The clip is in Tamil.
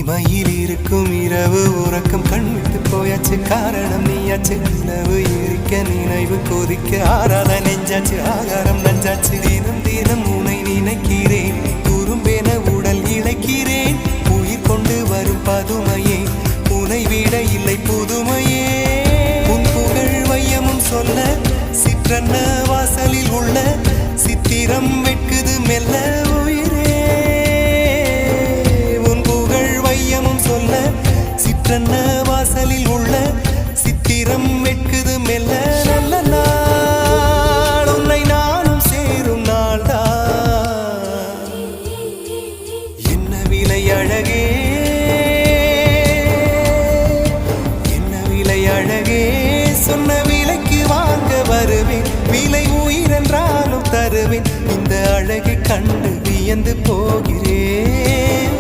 இமையில் இருக்கும் இரவு உறக்கம் கண் விட்டு போயாச்சு, காரணம் நீயாச்சு. நிலவு எரிக்க நினைவு கொதிக்க ஆறாத நெஞ்சாச்சு, ஆகாரம் நஞ்சாச்சு. தினம் தினம் உனை நினைக்கிறேன், குறும்பென உடல் இழைக்கிறேன். உயிர் கொண்டு வரும் பதுமையே, உனை விட இல்லை புதுமையே. உன் புகழ் வையமும் சொல்ல சிற்றன்ன வாசலில் உள்ள சித்திரம் வெட்குது மெல்ல உயிரே. உன் புகழ் வையமும் சொல்ல சிற்றன்ன வாசலில் உள்ள சித்திரம் வெட்குது மெல்ல. நல்ல நாள் உன்னை நானும் சேரும் நாள்தான். என்ன விலை அழகே, என்ன விலை அழகே. சொன்ன விலைக்கு வாங்க வருவேன், விலை உயிரென்றாலும் தருவேன். இந்த அழகை கண்டு வியந்து போகிறேன்.